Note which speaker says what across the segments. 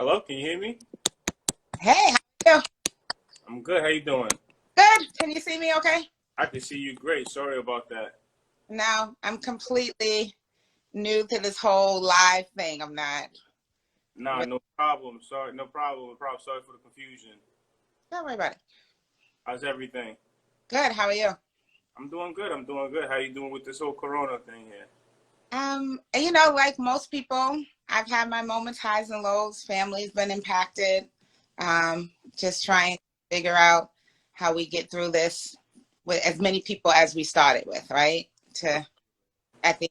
Speaker 1: Hello, can you hear me?
Speaker 2: Hey, how are you?
Speaker 1: I'm good. How you doing?
Speaker 2: Good. Can you see me okay?
Speaker 1: I can see you great. Sorry about that.
Speaker 2: No, I'm completely new to this whole live thing. I'm not.
Speaker 1: Nah, no problem. Sorry, no problem. No problem. Sorry for the confusion.
Speaker 2: Don't worry about it.
Speaker 1: How's everything?
Speaker 2: Good. How are you?
Speaker 1: I'm doing good. I'm doing good. How you doing with this whole Corona thing here?
Speaker 2: Like most people, I've had my moments, highs and lows. Family's been impacted. Just trying to figure out how we get through this with as many people as we started with, right? At the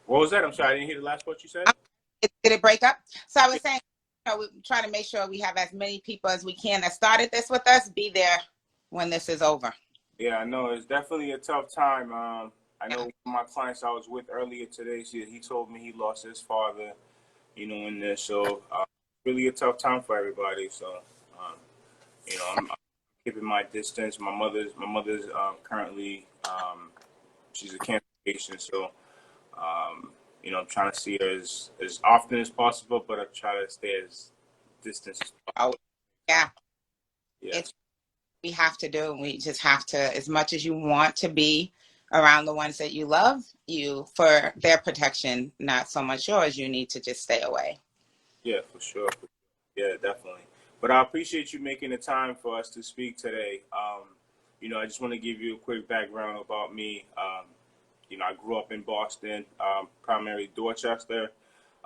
Speaker 1: What was that? I'm sorry, I didn't hear the last part you said.
Speaker 2: Did it break up? So I was saying, we try to make sure we have as many people as we can that started this with us be there when this is over.
Speaker 1: Yeah, I know. It's definitely a tough time. I know
Speaker 2: Yeah.
Speaker 1: one of my clients I was with earlier today, he told me he lost his father, in this. So, really a tough time for everybody. So, I'm keeping my distance. My mother's currently, she's a cancer patient. So, I'm trying to see her as often as possible, but I try to stay as distant as
Speaker 2: Oh,
Speaker 1: possible.
Speaker 2: yeah.
Speaker 1: Yeah.
Speaker 2: It's we have to do. We just have to, as much as you want to be around the ones that you love, you for their protection, not so much yours, you need to just stay away.
Speaker 1: Yeah, for sure. Yeah, definitely. But I appreciate you making the time for us to speak today. I just want to give you a quick background about me. I grew up in Boston, primarily Dorchester.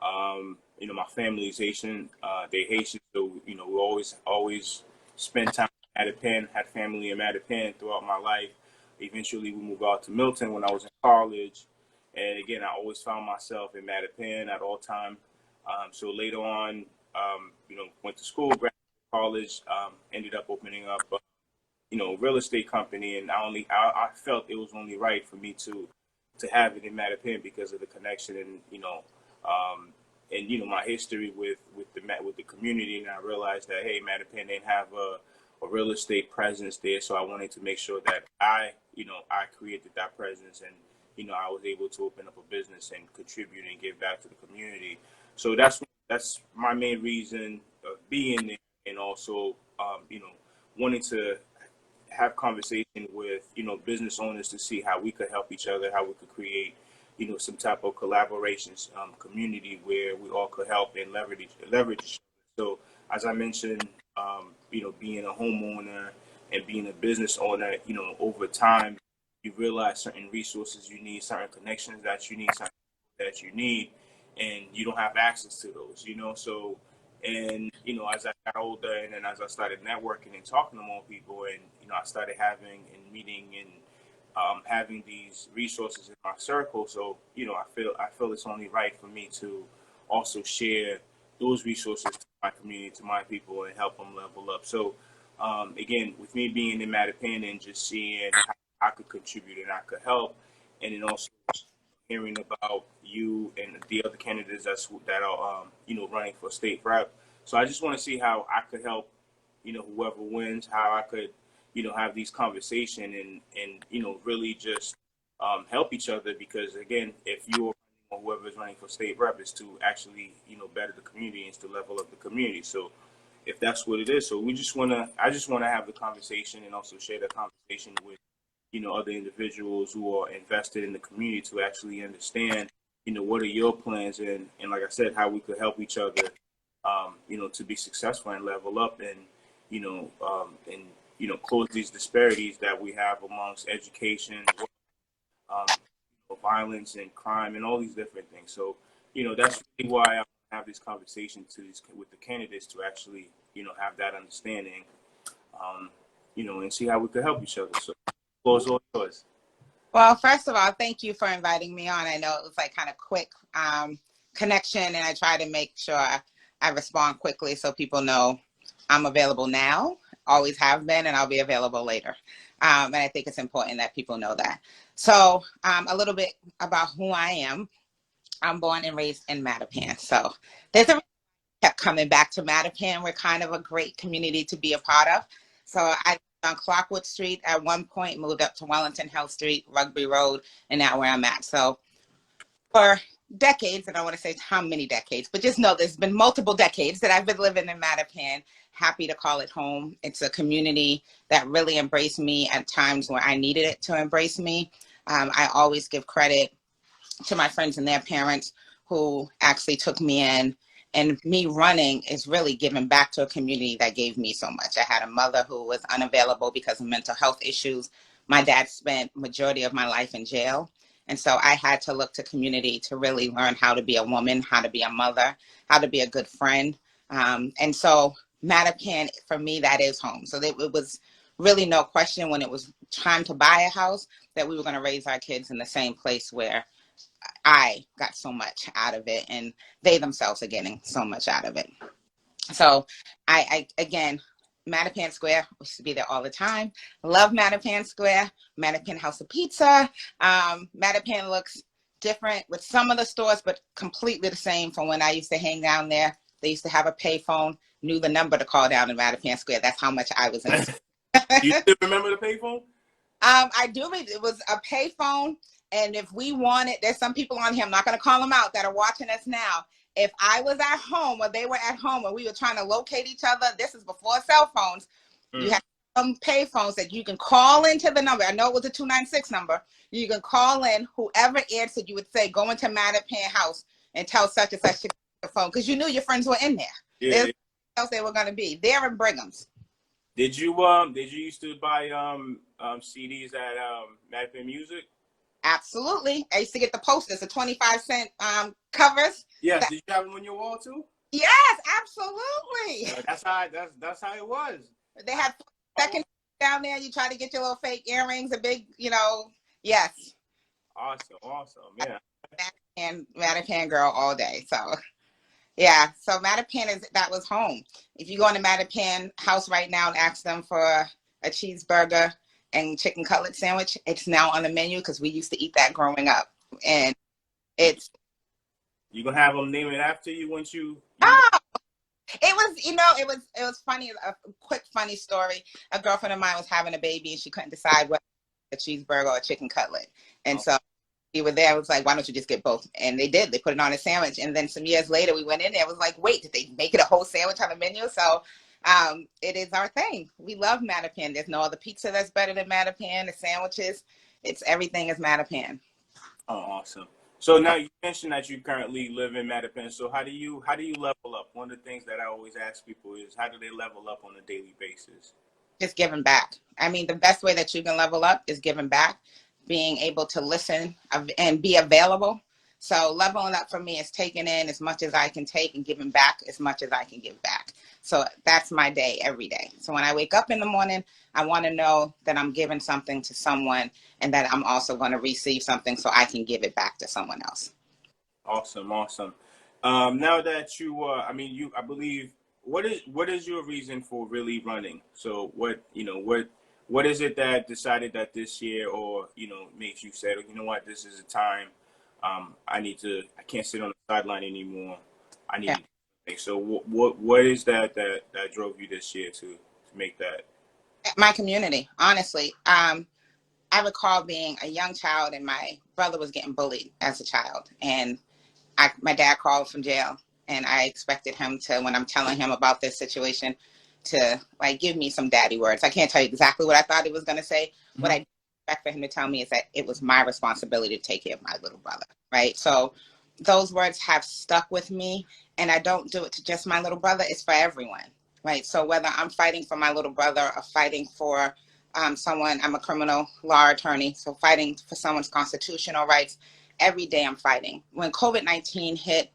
Speaker 1: My family is Haitian. They're Haitian, so we always spend time at Mattapan. Had family in Mattapan throughout my life. Eventually, we moved out to Milton when I was in college, and again, I always found myself in Mattapan at all time. So later on, went to school, graduated college, ended up opening up, real estate company, and I felt it was only right for me to have it in Mattapan because of the connection and my history with the community, and I realized that hey, Mattapan didn't have a real estate presence there, so I wanted to make sure that I created that presence, and I was able to open up a business and contribute and give back to the community. So that's my main reason of being there, and also wanting to have conversation with business owners to see how we could help each other, how we could create some type of collaborations, community where we all could help and leverage each other. So as I mentioned, being a homeowner and being a business owner, over time you realize certain resources you need, certain connections that you need, certain that you need, and you don't have access to those. So and as I got older, and then as I started networking and talking to more people, and I started having and meeting and having these resources in my circle. So I feel it's only right for me to also share those resources to my community, to my people, and help them level up. So again, with me being in Mattapan and just seeing how I could contribute and I could help, and then also hearing about you and the other candidates that are running for state rep. So I just want to see how I could help whoever wins, how I could have these conversations and really just help each other, because again, if you're or whoever is running for state rep is to actually better the community and to level up the community. So if that's what it is, so I just want to have the conversation and also share the conversation with other individuals who are invested in the community to actually understand, what are your plans, and like I said, how we could help each other, to be successful and level up and, close these disparities that we have amongst education, violence and crime and all these different things. So, that's really why I have this conversation with the candidates to actually, have that understanding, and see how we could help each other. So, floor is all yours.
Speaker 2: Well, first of all, thank you for inviting me on. I know it was like kind of quick connection, and I try to make sure I respond quickly so people know I'm available now, always have been, and I'll be available later. And I think it's important that people know that. So a little bit about who I am. I'm born and raised in Mattapan. So there's a kept coming back to Mattapan. We're kind of a great community to be a part of. So I lived on Clockwood Street at one point, moved up to Wellington Hill Street, Rugby Road, and now where I'm at. So for decades, and I want to say how many decades, but just know there's been multiple decades that I've been living in Mattapan. Happy to call it home. It's a community that really embraced me at times where I needed it to embrace me. I always give credit to my friends and their parents who actually took me in. And me running is really giving back to a community that gave me so much. I had a mother who was unavailable because of mental health issues. My dad spent majority of my life in jail. And so I had to look to community to really learn how to be a woman, how to be a mother, how to be a good friend. And so Mattapan, for me, that is home. So it was really no question when it was time to buy a house that we were going to raise our kids in the same place where I got so much out of it, and they themselves are getting so much out of it. So I again, Mattapan Square, used to be there all the time. Love Mattapan Square, Mattapan House of Pizza. Mattapan looks different with some of the stores, but completely the same from when I used to hang down there. They used to have a payphone, knew the number to call down in Mattapan Square. That's how much I was in.
Speaker 1: You still remember the payphone?
Speaker 2: I do. It was a payphone. And if we wanted, there's some people on here, I'm not going to call them out, that are watching us now. If I was at home or they were at home and we were trying to locate each other, this is before cell phones. You have some pay phones that you can call into the number. I know it was a 296 number. You can call in. Whoever answered, you would say, go into Mattapan House and tell such and such to the phone, because you knew your friends were in there.
Speaker 1: Yeah.
Speaker 2: There's else they were going to be there in Brigham's.
Speaker 1: Did you used to buy CDs at Mattapan Music?
Speaker 2: Absolutely. I used to get the posters, the 25-cent covers.
Speaker 1: Yes. Did you have them on your wall too?
Speaker 2: Yes, absolutely.
Speaker 1: That's how it was.
Speaker 2: They had second down there. You try to get your little fake earrings, a big, yes.
Speaker 1: Awesome. Yeah.
Speaker 2: And Mattapan girl all day. So yeah. So Mattapan that was home. If you go into Mattapan House right now and ask them for a cheeseburger and chicken cutlet sandwich, it's now on the menu because we used to eat that growing up. And it's
Speaker 1: You gonna have them name it after you once you
Speaker 2: it was funny. A quick funny story. A girlfriend of mine was having a baby and she couldn't decide whether a cheeseburger or a chicken cutlet. And so we were there. It was like, why don't you just get both? And they did. They put it on a sandwich. And then some years later, we went in there. It was like, wait, did they make it a whole sandwich on the menu? So it is our thing. We love Mattapan. There's no other pizza that's better than Mattapan. The sandwiches, everything is Mattapan.
Speaker 1: Oh, awesome. So now you mentioned that you currently live in Mattapan. So how do you level up? One of the things that I always ask people is, how do they level up on a daily basis?
Speaker 2: Just giving back. I mean, the best way that you can level up is giving back, being able to listen and be available. So leveling up for me is taking in as much as I can take and giving back as much as I can give back. So that's my day every day. So when I wake up in the morning, I want to know that I'm giving something to someone and that I'm also going to receive something so I can give it back to someone else.
Speaker 1: Awesome. Now that I believe, what is your reason for really running? So what is it that decided that this year, or, makes you say, you know what, this is a time, I can't sit on the sideline anymore. I need So what is that drove you this year to make that?
Speaker 2: My community, honestly. I recall being a young child and my brother was getting bullied as a child. And my dad called from jail and I expected him to, when I'm telling him about this situation, to give me some daddy words. I can't tell you exactly what I thought he was going to say. Mm-hmm. What I expect for him to tell me is that it was my responsibility to take care of my little brother, right? So those words have stuck with me, and I don't do it to just my little brother. It's for everyone, right? So whether I'm fighting for my little brother or fighting for someone, I'm a criminal law attorney, so fighting for someone's constitutional rights, every day I'm fighting. When COVID-19 hit,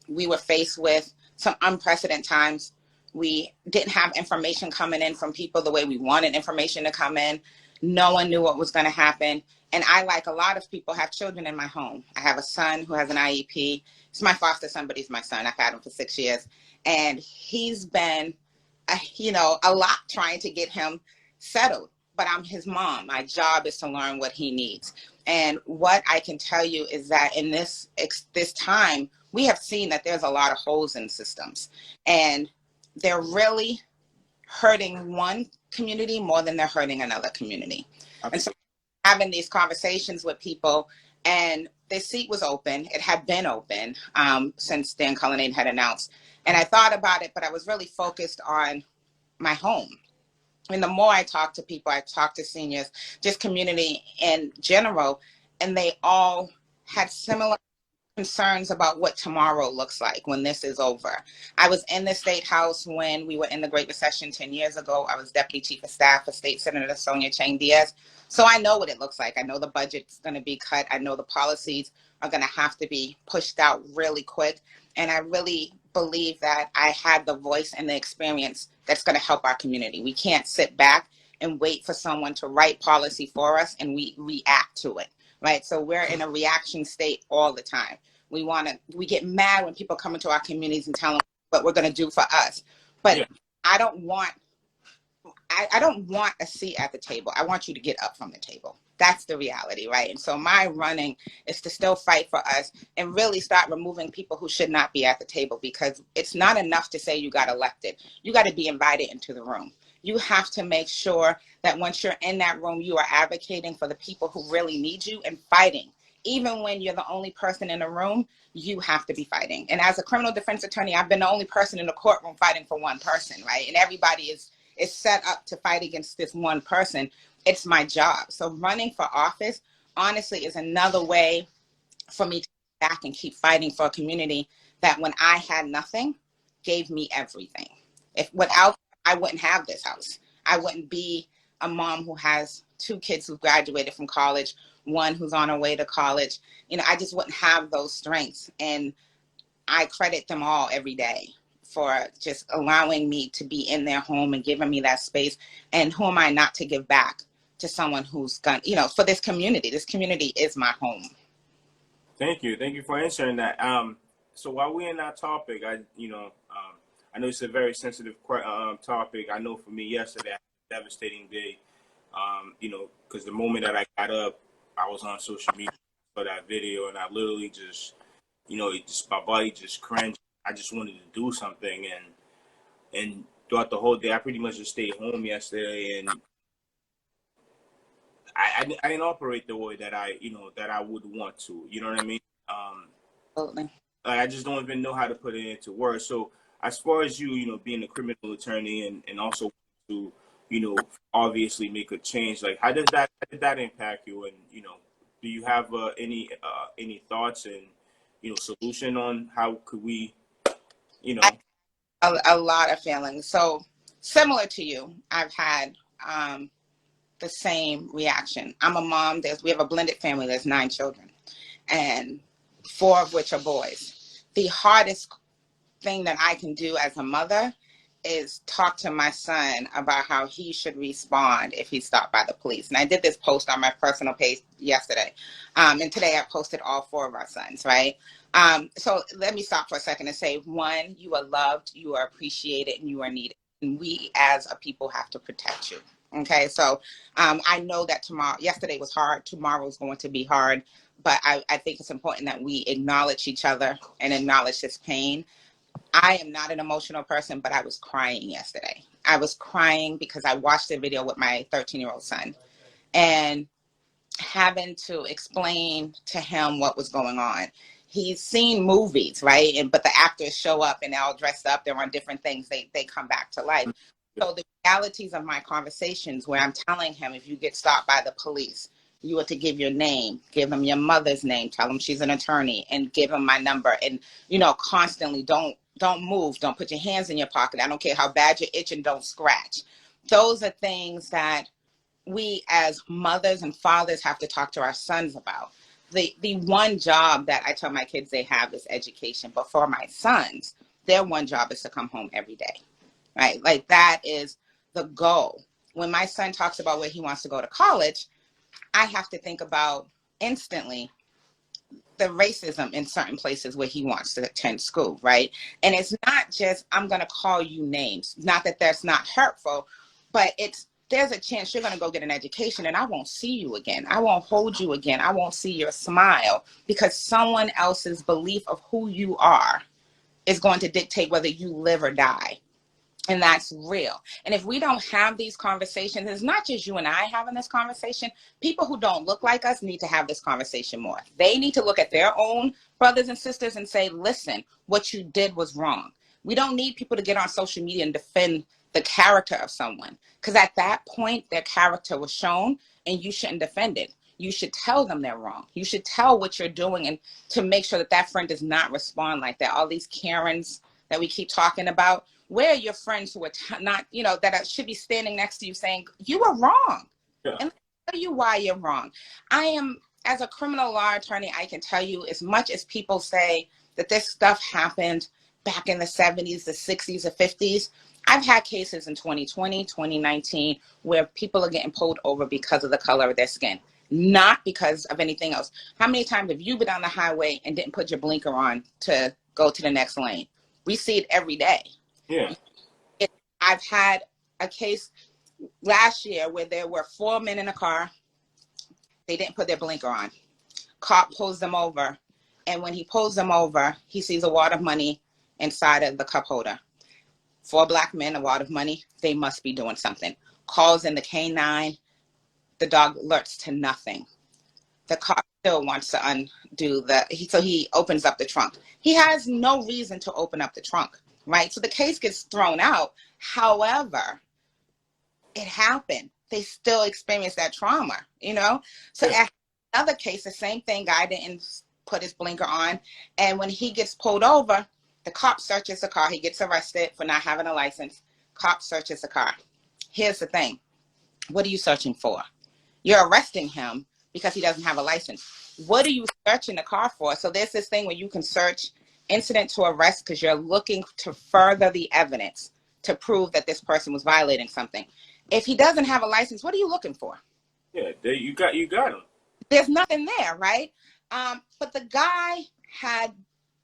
Speaker 2: we were faced with some unprecedented times. We didn't have information coming in from people the way we wanted information to come in. No one knew what was going to happen. And I, like a lot of people, have children in my home. I have a son who has an IEP. He's my foster son, but he's my son. I've had him for 6 years. And he's been, a lot trying to get him settled. But I'm his mom. My job is to learn what he needs. And what I can tell you is that in this time, we have seen that there's a lot of holes in systems. And they're really hurting one community more than they're hurting another community. Okay. And so having these conversations with people, And the seat was open. It had been open since Dan Cullinane had announced. And I thought about it, but I was really focused on my home. And the more I talked to people, I talked to seniors, just community in general, and they all had similar concerns about what tomorrow looks like when this is over. I was in the State House when we were in the Great Recession 10 years ago. I was Deputy Chief of Staff for State Senator Sonia Chang Diaz. So I know what it looks like. I know the budget's going to be cut. I know the policies are going to have to be pushed out really quick. And I really believe that I had the voice and the experience that's going to help our community. We can't sit back and wait for someone to write policy for us and we react to it. Right. So we're in a reaction state all the time. We get mad when people come into our communities and tell them what we're going to do for us. But yeah. I don't want a seat at the table. I want you to get up from the table. That's the reality, right? And so my running is to still fight for us and really start removing people who should not be at the table, because it's not enough to say you got elected. You got to be invited into the room. You have to make sure that once you're in that room, you are advocating for the people who really need you and fighting. Even when you're the only person in the room, you have to be fighting. And as a criminal defense attorney, I've been the only person in the courtroom fighting for one person, right? And everybody is set up to fight against this one person. It's my job. So running for office, honestly, is another way for me to get back and keep fighting for a community that when I had nothing, gave me everything. If without, I wouldn't have this house. I wouldn't be a mom who has 2 kids who graduated from college, one who's on her way to college. You know, I just wouldn't have those strengths. And I credit them all every day for just allowing me to be in their home and giving me that space. And who am I not to give back to someone who's gone, you know, for this community. This community is my home.
Speaker 1: Thank you. Thank you for answering that. So while we're in that topic, I know it's a very sensitive topic. I know for me yesterday, I had a devastating day. Because the moment that I got up, I was on social media for that video, and I literally just, my body just cringed. I just wanted to do something, and throughout the whole day, I pretty much just stayed home yesterday, and I didn't operate the way that I would want to. You know what I mean?
Speaker 2: Absolutely.
Speaker 1: I just don't even know how to put it into words. So as far as you being a criminal attorney and also to, obviously make a change, like how did that impact you? And, do you have any thoughts and, solution on how could we,
Speaker 2: A lot of feelings. So similar to you, I've had the same reaction. I'm a mom. We have a blended family. There's 9 children, and 4 of which are boys. The hardest thing that I can do as a mother is talk to my son about how he should respond if he's stopped by the police. And I did this post on my personal page yesterday. And today I posted all 4 of our sons, right? So let me stop for a second and say, 1, you are loved, you are appreciated, and you are needed. And we as a people have to protect you. Okay, so I know that yesterday was hard, tomorrow is going to be hard, but I think it's important that we acknowledge each other and acknowledge this pain. I am not an emotional person, but I was crying yesterday. I was crying because I watched the video with my 13-year-old son and having to explain to him what was going on. He's seen movies, right? But the actors show up and they're all dressed up. They're on different things. They come back to life. So the realities of my conversations where I'm telling him, if you get stopped by the police, you are to give your name, give them your mother's name, tell them she's an attorney, and give them my number. And, constantly don't move. Don't put your hands in your pocket. I don't care how bad you're itching, don't scratch. Those are things that we as mothers and fathers have to talk to our sons about. The one job that I tell my kids they have is education. But for my sons, their one job is to come home every day, right? Like that is the goal. When my son talks about where he wants to go to college, I have to think about instantly the racism in certain places where he wants to attend school, right? And it's not just, I'm going to call you names. Not that that's not hurtful, but there's a chance you're going to go get an education and I won't see you again. I won't hold you again. I won't see your smile because someone else's belief of who you are is going to dictate whether you live or die. And that's real. And if we don't have these conversations, it's not just you and I having this conversation. People who don't look like us need to have this conversation more. They need to look at their own brothers and sisters and say, listen, what you did was wrong. We don't need people to get on social media and defend the character of someone, because at that point, their character was shown and you shouldn't defend it. You should tell them they're wrong. You should tell what you're doing, and to make sure that that friend does not respond like that. All these Karens that we keep talking about, where are your friends who are not, that should be standing next to you saying, you were wrong.
Speaker 1: Yeah.
Speaker 2: And tell you why you're wrong. As a criminal law attorney, I can tell you, as much as people say that this stuff happened back in the 70s, the 60s, the 50s, I've had cases in 2020, 2019, where people are getting pulled over because of the color of their skin, not because of anything else. How many times have you been on the highway and didn't put your blinker on to go to the next lane? We see it every day.
Speaker 1: Yeah.
Speaker 2: I've had a case last year where there were 4 men in a car. They didn't put their blinker on. Cop pulls them over. And when he pulls them over, he sees a wad of money inside of the cup holder. 4 black men, a wad of money. They must be doing something. Calls in the canine. The dog alerts to nothing. The cop still wants to undo so he opens up the trunk. He has no reason to open up the trunk, right? So the case gets thrown out. However, it happened. They still experience that trauma, So
Speaker 1: Yeah.
Speaker 2: at another case, the same thing, guy didn't put his blinker on. And when he gets pulled over, the cop searches the car. He gets arrested for not having a license. Cop searches the car. Here's the thing. What are you searching for? You're arresting him because he doesn't have a license. What are you searching the car for? So there's this thing where you can search incident to arrest because you're looking to further the evidence to prove that this person was violating something. If he doesn't have a license, what are you looking for?
Speaker 1: Yeah, you got him.
Speaker 2: There's nothing there, right? But the guy had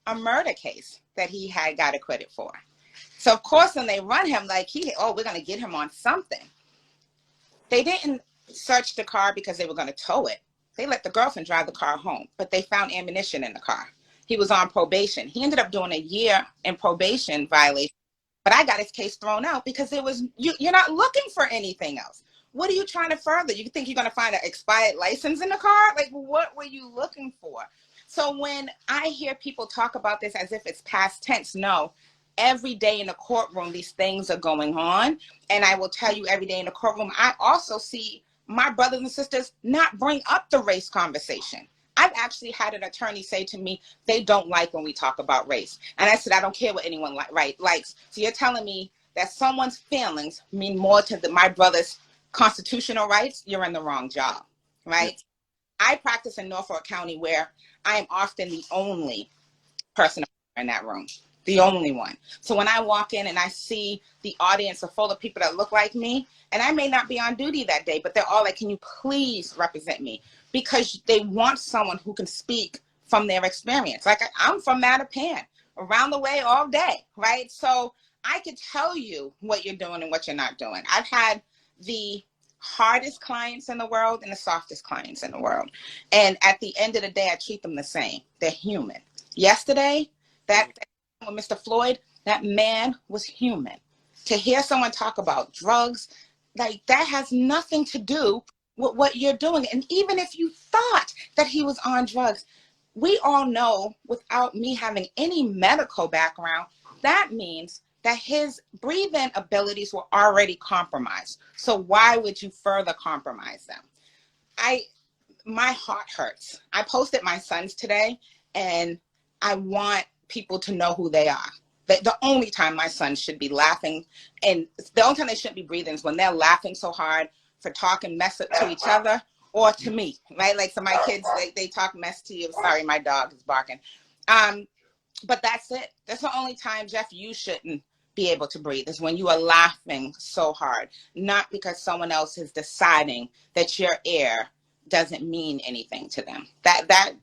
Speaker 2: a murder case that he had got acquitted for. So of course, when they run him, we're going to get him on something. They didn't search the car because they were going to tow it. They let the girlfriend drive the car home, but they found ammunition in the car. He was on probation. He ended up doing a year in probation violation, but I got his case thrown out because you're not looking for anything else. What are you trying to further? You think you're going to find an expired license in the car? What were you looking for? So when I hear people talk about this as if it's past tense, no, every day in the courtroom, these things are going on. And I will tell you, every day in the courtroom, I also see my brothers and sisters not bring up the race conversation. I've actually had an attorney say to me, they don't like when we talk about race. And I said, I don't care what anyone likes. So you're telling me that someone's feelings mean more to my brother's constitutional rights? You're in the wrong job, right? Yeah. I practice in Norfolk County, where I am often the only person in that room. The only one. So when I walk in and I see the audience are full of people that look like me, and I may not be on duty that day, but they're all like, can you please represent me? Because they want someone who can speak from their experience. I'm from Mattapan, around the way all day, right? So I could tell you what you're doing and what you're not doing. I've had the hardest clients in the world and the softest clients in the world. And at the end of the day, I treat them the same. They're human. Yesterday, that with Mr. Floyd, that man was human. To hear someone talk about drugs, that has nothing to do with what you're doing. And even if you thought that he was on drugs, we all know, without me having any medical background, that means that his breathing abilities were already compromised. So why would you further compromise them? My heart hurts. I posted my sons today, and I want people to know who they are. The only time my sons should be laughing, and the only time they shouldn't be breathing, is when they're laughing so hard for talking mess up to each other or to me, right? So my kids, they talk mess to you. Sorry, my dog is barking. But that's it. That's the only time, Jeff, you shouldn't be able to breathe, is when you are laughing so hard, not because someone else is deciding that your air doesn't mean anything to them. That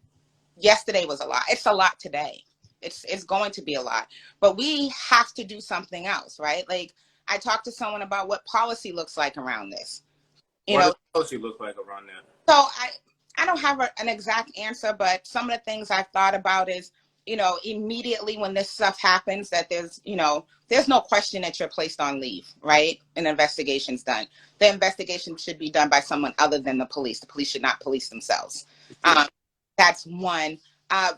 Speaker 2: yesterday was a lot. It's a lot today. It's going to be a lot, but we have to do something else, right? I talked to someone about what policy looks like around this.
Speaker 1: What does policy look like around that?
Speaker 2: So I don't have an exact answer, but some of the things I've thought about is, immediately when this stuff happens, that there's no question that you're placed on leave, right? An investigation's done. The investigation should be done by someone other than the police. The police should not police themselves. That's one.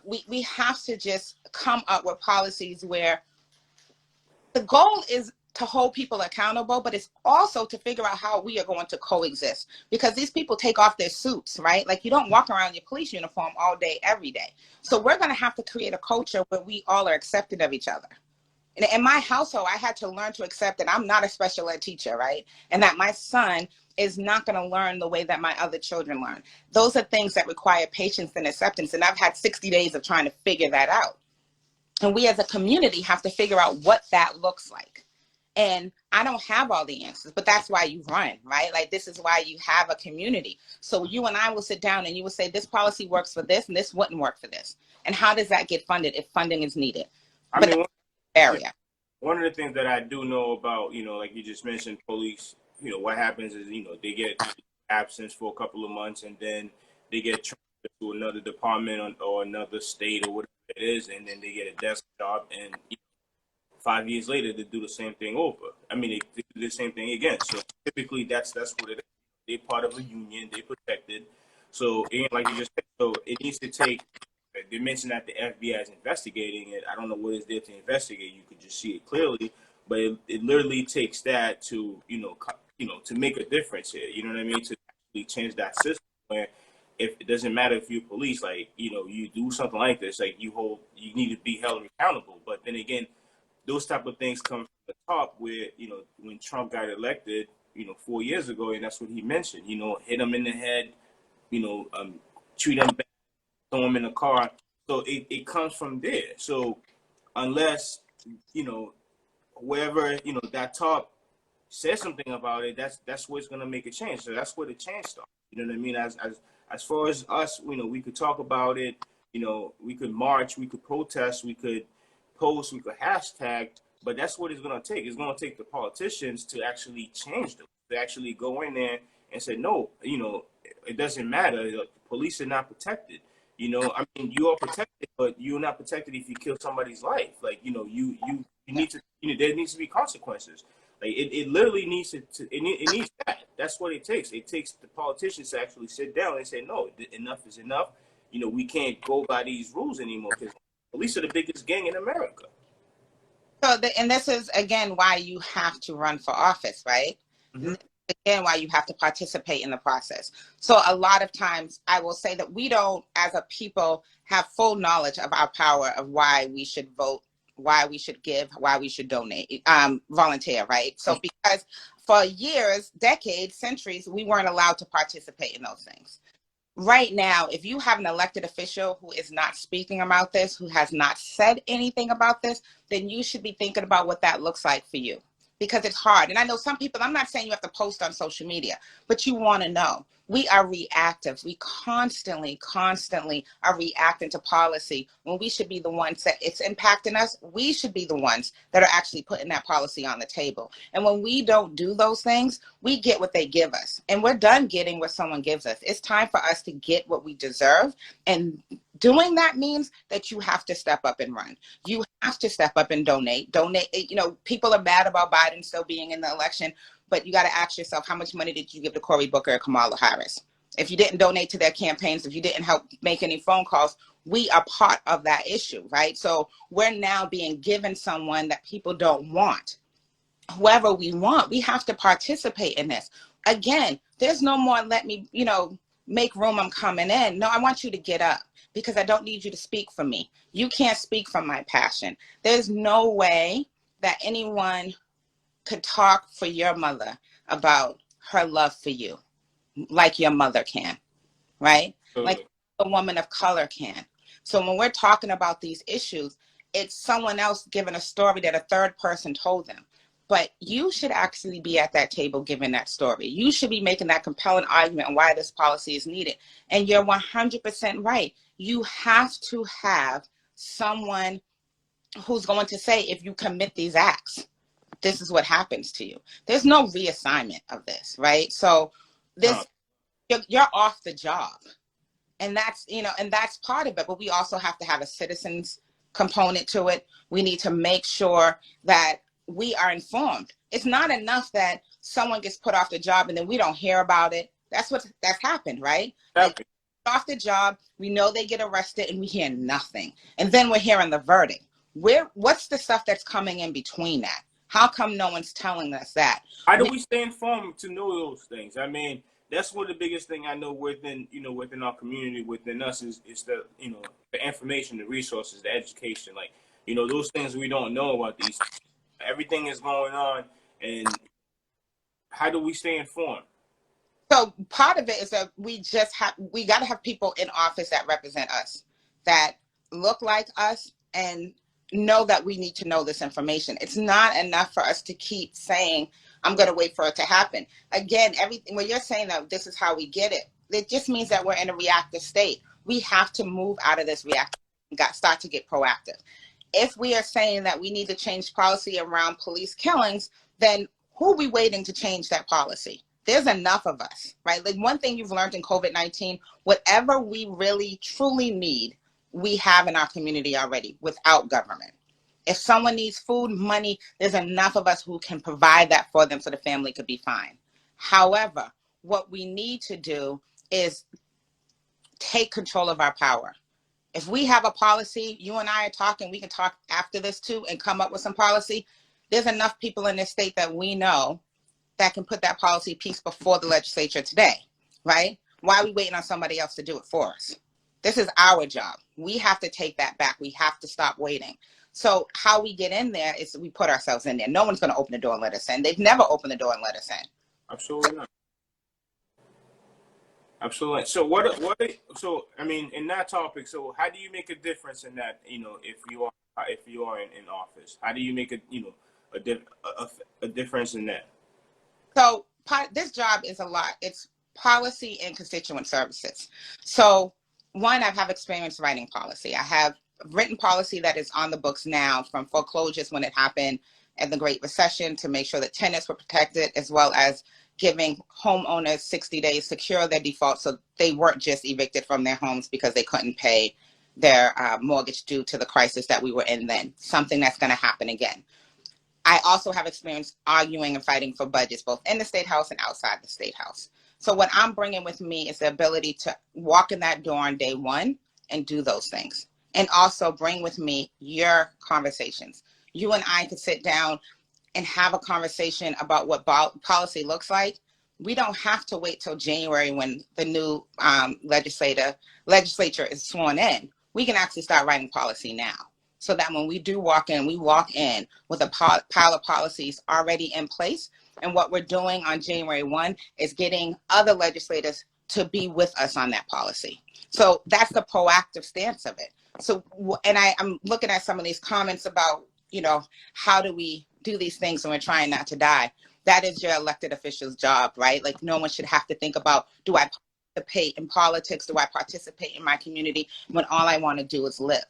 Speaker 2: We have to just come up with policies where the goal is to hold people accountable, but it's also to figure out how we are going to coexist, because these people take off their suits, right? Like, you don't walk around in your police uniform all day, every day. So we're going to have to create a culture where we all are accepting of each other. In my household, I had to learn to accept that I'm not a special ed teacher, right? And that my son is not going to learn the way that my other children learn. Those are things that require patience and acceptance. And I've had 60 days of trying to figure that out. And we as a community have to figure out what that looks like. And I don't have all the answers, but that's why you run, right? Like, this is why you have a community. So you and I will sit down and you will say, this policy works for this and this wouldn't work for this. And how does that get funded if funding is needed?
Speaker 1: One of the things that I do know about, like you just mentioned, police, what happens is, they get absence for a couple of months and then they get transferred to another department or another state or whatever it is, and then they get a desk job, and 5 years later they do the same thing over. I mean, they do the same thing again. So typically that's what it is. They're part of a union, they're protected. So, like you just said, so it needs to take. They mentioned that the FBI is investigating it. I don't know what is there to investigate. You could just see it clearly, but it literally takes that to to make a difference here. You know what I mean? To actually change that system where, if it doesn't matter if you're police, like you do something like this, like you need to be held accountable. But then again, those type of things come from the top, where when Trump got elected 4 years ago, and that's what he mentioned. Hit him in the head. Treat him bad. Throw them in a car. So it comes from there. So unless, whoever, that top says something about it, that's what's going to make a change. So that's where the change starts. You know what I mean? As far as us, we could talk about it, we could march, we could protest, we could post, we could hashtag, but that's what it's going to take. It's going to take the politicians to actually change them, to actually go in there and say, no, it doesn't matter. The police are not protected. I mean, you are protected, but you're not protected if you kill somebody's life. Like, you need to, there needs to be consequences. Like, it literally needs it needs that. That's what it takes. It takes the politicians to actually sit down and say, no, enough is enough. We can't go by these rules anymore, because police are the biggest gang in America.
Speaker 2: So, and this is, again, why you have to run for office, right? Mm-hmm. Again, why you have to participate in the process. So a lot of times I will say that we don't, as a people, have full knowledge of our power, of why we should vote, why we should give, why we should donate, volunteer, right? So because for years, decades, centuries, we weren't allowed to participate in those things. Right now, if you have an elected official who is not speaking about this, who has not said anything about this, then you should be thinking about what that looks like for you. Because it's hard. And I know some people, I'm not saying you have to post on social media, but you want to know. We are reactive. We constantly are reacting to policy when we should be the ones that it's impacting us. We should be the ones that are actually putting that policy on the table. And when we don't do those things, we get what they give us. And we're done getting what someone gives us. It's time for us to get what we deserve. And doing that means that you have to step up and run. You have to step up and donate. People are mad about Biden still being in the election, but you got to ask yourself, how much money did you give to Cory Booker or Kamala Harris? If you didn't donate to their campaigns, if you didn't help make any phone calls, we are part of that issue, right? So we're now being given someone that people don't want. Whoever we want, we have to participate in this. Again, there's no more let me, make room, I'm coming in. No, I want you to get up, because I don't need you to speak for me. You can't speak from my passion. There's no way that anyone could talk for your mother about her love for you like your mother can, right? Like a woman of color can. So when we're talking about these issues, it's someone else giving a story that a third person told them. But you should actually be at that table giving that story. You should be making that compelling argument on why this policy is needed. And you're 100% right. You have to have someone who's going to say, if you commit these acts, this is what happens to you. There's no reassignment of this, right? So you're off the job. And that's, and that's part of it. But we also have to have a citizens component to it. We need to make sure that we are informed. It's not enough that someone gets put off the job and then we don't hear about it. That's happened, right? Like, off the job, we know they get arrested and we hear nothing. And then we're hearing the verdict. What's the stuff that's coming in between that? How come no one's telling us that?
Speaker 1: How do we stay informed to know those things? I mean, that's one of the biggest thing I know within our community, within us is the the information, the resources, the education, like those things we don't know about these. Everything is going on, and how do we stay informed?
Speaker 2: So part of it is that we got to have people in office that represent us, that look like us, and know that we need to know this information. It's not enough for us to keep saying, I'm going to wait for it to happen. Again, everything, when you're saying that this is how we get it, it just means that we're in a reactive state. We have to move out of this reactive and start to get proactive. If we are saying that we need to change policy around police killings, then who are we waiting to change that policy? There's enough of us, right? Like, one thing you've learned in COVID-19, whatever we really truly need, we have in our community already without government. If someone needs food, money, there's enough of us who can provide that for them so the family could be fine. However, what we need to do is take control of our power. If we have a policy, you and I are talking, we can talk after this too and come up with some policy. There's enough people in this state that we know that can put that policy piece before the legislature today, right? Why are we waiting on somebody else to do it for us? This is our job. We have to take that back. We have to stop waiting. So how we get in there is we put ourselves in there. No one's going to open the door and let us in. They've never opened the door and let us in.
Speaker 1: Absolutely not. Absolutely. So so I mean, in that topic, so how do you make a difference in that, if you are in office? How do you make a difference in that?
Speaker 2: So this job is a lot. It's policy and constituent services. So one, I have experience writing policy. I have written policy that is on the books now, from foreclosures when it happened and the Great Recession, to make sure that tenants were protected, as well as giving homeowners 60 days to cure their default so they weren't just evicted from their homes because they couldn't pay their mortgage due to the crisis that we were in then, something that's going to happen again. I also have experience arguing and fighting for budgets, both in the State House and outside the State House. So what I'm bringing with me is the ability to walk in that door on day one and do those things. And also bring with me your conversations. You and I could sit down and have a conversation about what policy looks like. We don't have to wait till January when the new legislature is sworn in. We can actually start writing policy now, so that when we do walk in, we walk in with a pile of policies already in place. And what we're doing on January 1 is getting other legislators to be with us on that policy. So that's the proactive stance of it. So, and I'm looking at some of these comments about, how do we do these things when we're trying not to die? That is your elected official's job, right? Like, no one should have to think about, do I participate in politics? Do I participate in my community when all I want to do is live?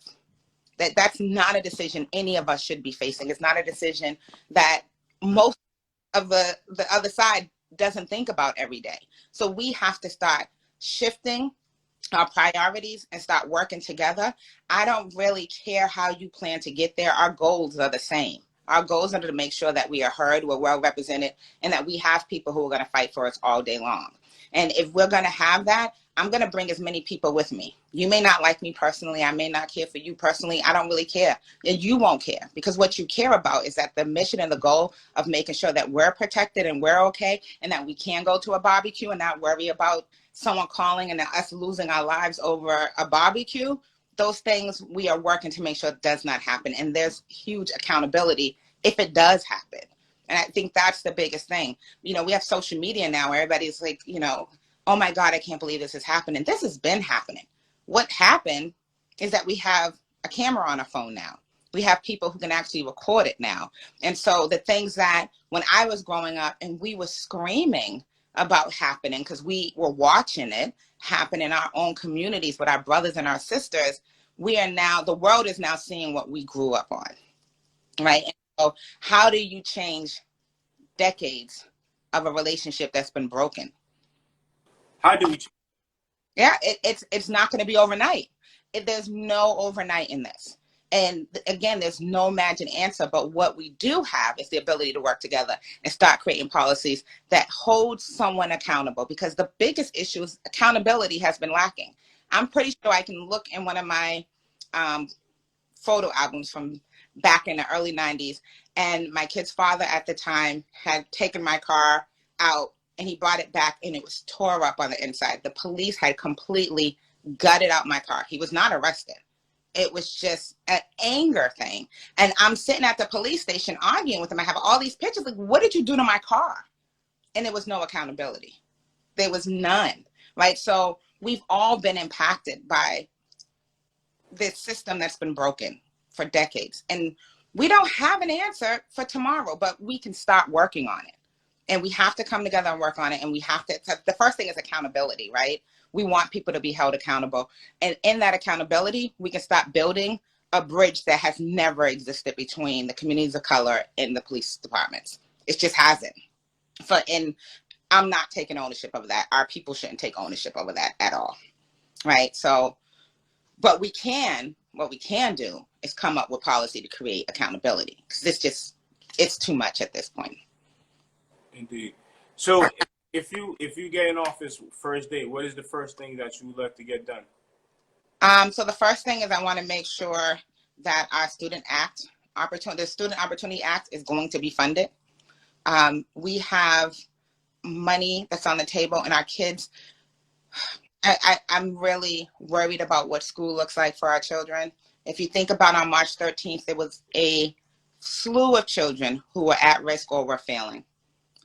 Speaker 2: That's not a decision any of us should be facing. It's not a decision that most of the other side doesn't think about every day. So we have to start shifting our priorities and start working together. I don't really care how you plan to get there. Our goals are the same. Our goals are to make sure that we are heard, we're well represented, and that we have people who are going to fight for us all day long. And if we're going to have that, I'm going to bring as many people with me. You may not like me personally. I may not care for you personally. I don't really care. And you won't care, because what you care about is that the mission and the goal of making sure that we're protected and we're okay, and that we can go to a barbecue and not worry about someone calling and us losing our lives over a barbecue. Those things we are working to make sure it does not happen. And there's huge accountability if it does happen. And I think that's the biggest thing. We have social media now where everybody's like, oh my God, I can't believe this is happening. This has been happening. What happened is that we have a camera on our phone now. We have people who can actually record it now. And so the things that when I was growing up and we were screaming about happening, because we were watching it happen in our own communities with our brothers and our sisters, the world is now seeing what we grew up on, right? And so how do you change decades of a relationship that's been broken?
Speaker 1: How do we change?
Speaker 2: Yeah, it's not going to be overnight. There's no overnight in this. And again, there's no magic answer, but what we do have is the ability to work together and start creating policies that hold someone accountable, because the biggest issue is accountability has been lacking. I'm pretty sure I can look in one of my photo albums from back in the early 90s, and my kid's father at the time had taken my car out and he brought it back and it was tore up on the inside. The police had completely gutted out my car. He was not arrested. It was just an anger thing. And I'm sitting at the police station arguing with him. I have all these pictures. Like, what did you do to my car? And there was no accountability. There was none, right? So we've all been impacted by this system that's been broken for decades. And we don't have an answer for tomorrow, but we can start working on it. And we have to come together and work on it. And we have to, the first thing is accountability, right? We want people to be held accountable. And in that accountability, we can start building a bridge that has never existed between the communities of color and the police departments. It just hasn't. And I'm not taking ownership of that. Our people shouldn't take ownership over that at all, right? So, but what we can do is come up with policy to create accountability, because it's too much at this point.
Speaker 1: Indeed. So if you get in office first day, what is the first thing that you would like to get done?
Speaker 2: So the first thing is I want to make sure that our the Student Opportunity Act is going to be funded. We have money that's on the table, and our kids, I'm really worried about what school looks like for our children. If you think about on March 13th, there was a slew of children who were at risk or were failing,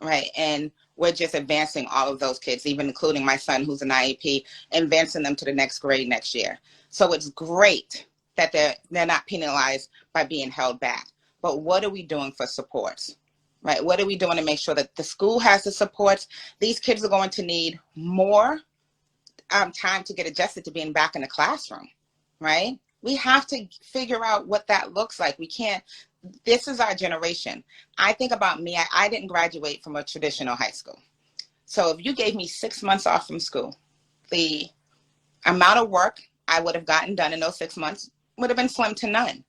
Speaker 2: right? And we're just advancing all of those kids, even including my son who's an IEP, advancing them to the next grade next year. So it's great that they're not penalized by being held back. But what are we doing for supports, right? What are we doing to make sure that the school has the supports? These kids are going to need more time to get adjusted to being back in the classroom, right? We have to figure out what that looks like. We can't, this is our generation. I think about me, I didn't graduate from a traditional high school. So if you gave me 6 months off from school, the amount of work I would have gotten done in those 6 months would have been slim to none.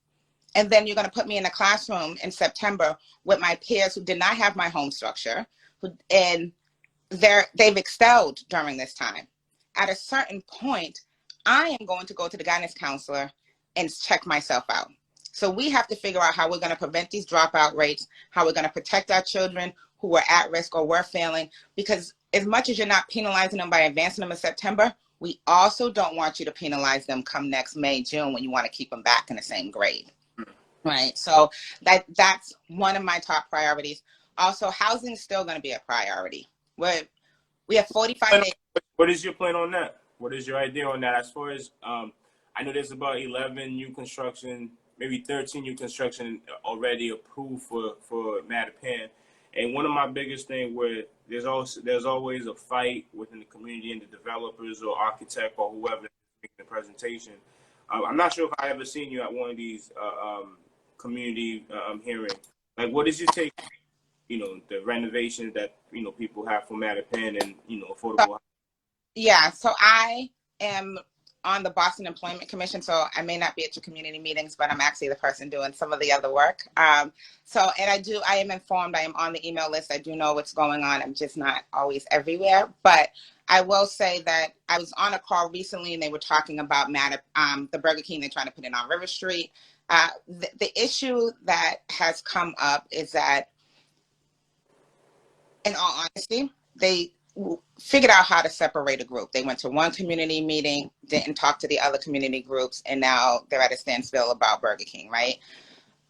Speaker 2: And then you're going to put me in a classroom in September with my peers who did not have my home structure, and they've excelled during this time. At a certain point, I am going to go to the guidance counselor and check myself out. So we have to figure out how we're going to prevent these dropout rates, how we're going to protect our children who are at risk or were failing, because as much as you're not penalizing them by advancing them in September, we also don't want you to penalize them come next May, June, when you want to keep them back in the same grade, right? So that's one of my top priorities. Also, housing is still going to be a priority. We have 45 days.
Speaker 1: What is your plan on that? What is your idea on that? As far as, I know there's about 11 new construction, maybe 13 new construction already approved for Mattapan. And one of my biggest things where there's always a fight within the community and the developers or architect or whoever making the presentation. I'm not sure if I ever seen you at one of these community hearings. Like, what is your take? The renovations that people have for Mattapan and affordable.
Speaker 2: Yeah, so I am on the Boston Employment Commission, so I may not be at your community meetings, but I'm actually the person doing some of the other work. I am informed, I am on the email list, I do know what's going on, I'm just not always everywhere. But I will say that I was on a call recently and they were talking about the Burger King they're trying to put in on River Street. The issue that has come up is that, in all honesty, they figured out how to separate a group. They went to one community meeting, didn't talk to the other community groups, and now they're at a standstill about Burger King, right?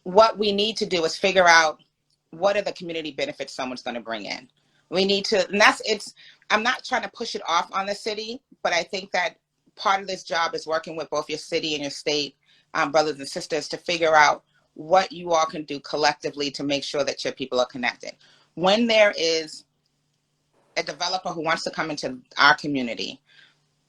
Speaker 2: What we need to do is figure out what are the community benefits someone's going to bring in. We need to, and I'm not trying to push it off on the city, but I think that part of this job is working with both your city and your state brothers and sisters to figure out what you all can do collectively to make sure that your people are connected. When there is a developer who wants to come into our community,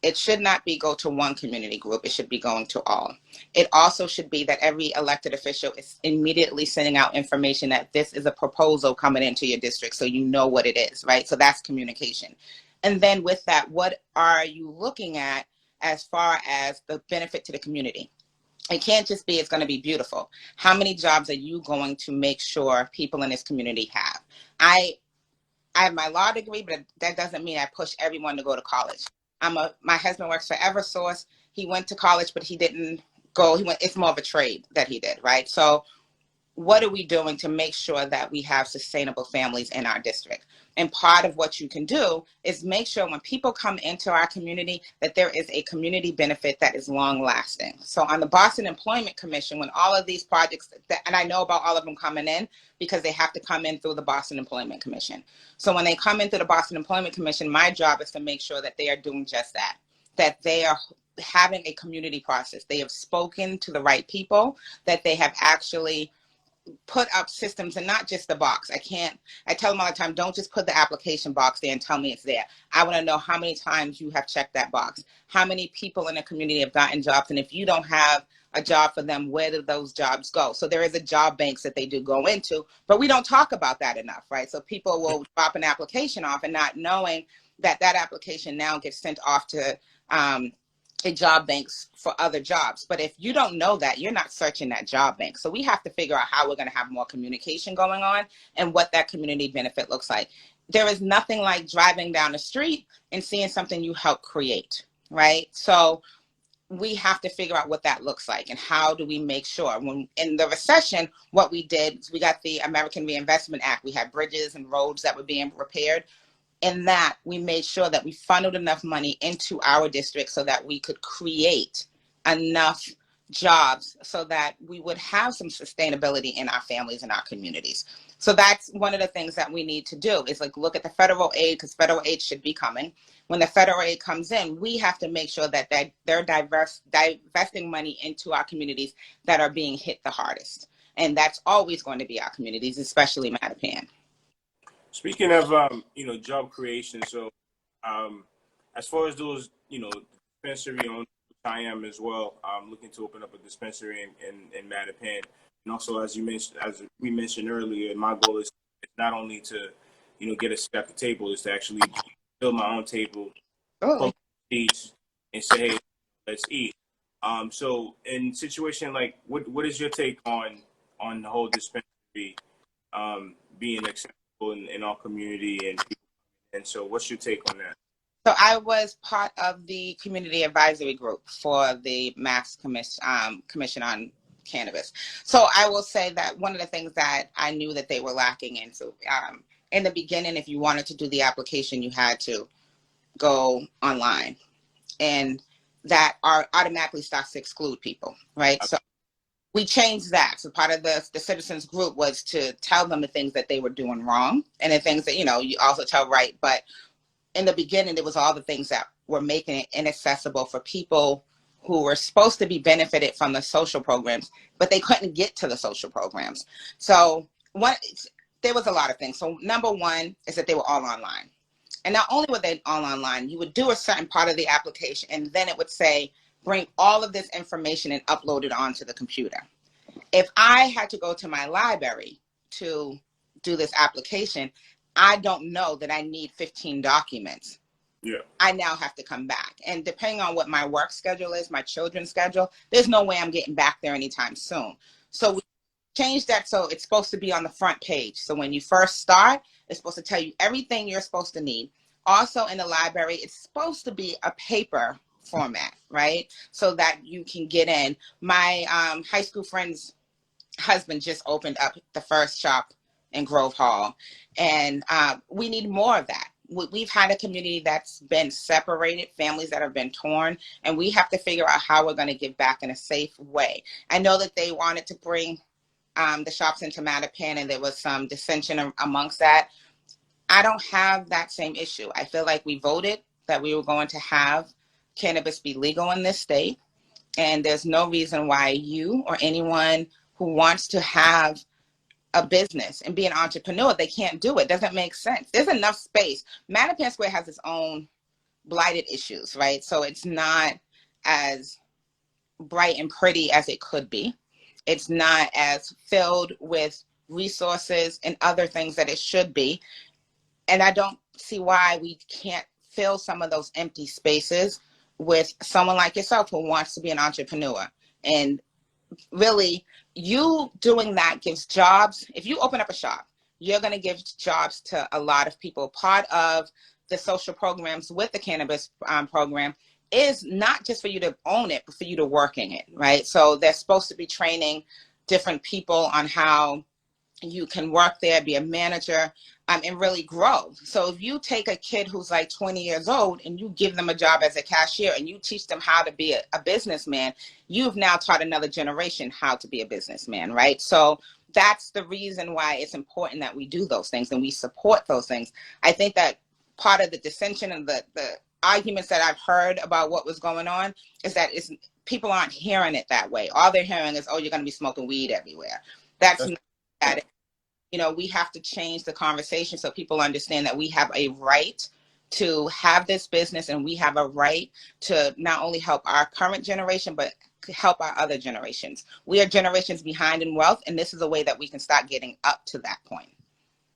Speaker 2: it should not be go to one community group. It should be going to all. It also should be that every elected official is immediately sending out information that this is a proposal coming into your district so you know what it is, right? So that's communication. And then with that, what are you looking at as far as the benefit to the community? It can't just be, it's going to be beautiful. How many jobs are you going to make sure people in this community have? I I have my law degree, but that doesn't mean I push everyone to go to college. My husband works for Eversource. He went to college, but he didn't go. He went. It's more of a trade that he did, right? So what are we doing to make sure that we have sustainable families in our district? And part of what you can do is make sure when people come into our community that there is a community benefit that is long lasting. So on the Boston Employment Commission, when all of these projects, and I know about all of them coming in because they have to come in through the Boston Employment Commission. So when they come into the Boston Employment Commission, my job is to make sure that they are doing just that, that they are having a community process. They have spoken to the right people, that they have actually put up systems and not just the box. I tell them all the time, don't just put the application box there and tell me it's there. I want to know how many times you have checked that box, how many people in the community have gotten jobs, and if you don't have a job for them, where do those jobs go? So there is a job banks that they do go into, but we don't talk about that enough, right? So people will drop an application off and not knowing that that application now gets sent off to a job banks for other jobs. But if you don't know that, you're not searching that job bank. So we have to figure out how we're going to have more communication going on and what that community benefit looks like. There is nothing like driving down the street and seeing something you help create, right? So we have to figure out what that looks like and how do we make sure. When in the recession, what we did is we got the American Reinvestment Act. We had bridges and roads that were being repaired. In that, we made sure that we funneled enough money into our district so that we could create enough jobs so that we would have some sustainability in our families and our communities. So that's one of the things that we need to do is like look at the federal aid, because federal aid should be coming. When the federal aid comes in, we have to make sure that they're divesting money into our communities that are being hit the hardest. And that's always going to be our communities, especially Mattapan.
Speaker 1: Speaking of job creation, so as far as those dispensary owners, which I am as well, I'm looking to open up a dispensary in Mattapan, and also as we mentioned earlier, my goal is not only to get a seat at the table, is to actually build my own table,
Speaker 2: Oh,
Speaker 1: seats, and say, hey, let's eat. So in situation like what is your take on the whole dispensary being acceptable in our community and so what's your take on that?
Speaker 2: so I was part of the community advisory group for the Mass Commission on Cannabis. So I will say that one of the things that I knew that they were lacking in, so in the beginning, if you wanted to do the application, you had to go online, and that automatically starts to exclude people, right? So we changed that. So part of the citizens group was to tell them the things that they were doing wrong and the things that, you also tell right. But in the beginning, there was all the things that were making it inaccessible for people who were supposed to be benefited from the social programs, but they couldn't get to the social programs. So there was a lot of things. So number one is that they were all online. And not only were they all online, you would do a certain part of the application, and then it would say, bring all of this information and upload it onto the computer. If I had to go to my library to do this application, I don't know that I need 15 documents.
Speaker 1: Yeah.
Speaker 2: I now have to come back. And depending on what my work schedule is, my children's schedule, there's no way I'm getting back there anytime soon. So we changed that so it's supposed to be on the front page. So when you first start, it's supposed to tell you everything you're supposed to need. Also in the library, it's supposed to be a paper format, right? So that you can get in. My high school friend's husband just opened up the first shop in Grove Hall, and we need more of that. We've had a community that's been separated, families that have been torn, and we have to figure out how we're going to give back in a safe way. I know that they wanted to bring the shops into Mattapan, and there was some dissension amongst that. I don't have that same issue. I feel like we voted that we were going to have cannabis be legal in this state, and there's no reason why you or anyone who wants to have a business and be an entrepreneur, they can't do it. Doesn't make sense. There's enough space. Mattapan Square has its own blighted issues, right? So it's not as bright and pretty as it could be. It's not as filled with resources and other things that it should be. And I don't see why we can't fill some of those empty spaces with someone like yourself who wants to be an entrepreneur and really, you doing that gives jobs. If you open up a shop, you're going to give jobs to a lot of people. Part of the social programs with the cannabis program is not just for you to own it, but for you to work in it, right? So they're supposed to be training different people on how you can work there, be a manager, and really grow. So if you take a kid who's like 20 years old and you give them a job as a cashier and you teach them how to be a businessman, you've now taught another generation how to be a businessman, right? So that's the reason why it's important that we do those things and we support those things. I think that part of the dissension and the arguments that I've heard about what was going on is that people aren't hearing it that way. All they're hearing is, oh, you're going to be smoking weed everywhere. That's not that. You know, we have to change the conversation so people understand that we have a right to have this business and we have a right to not only help our current generation, but help our other generations. We are generations behind in wealth, and this is a way that we can start getting up to that point.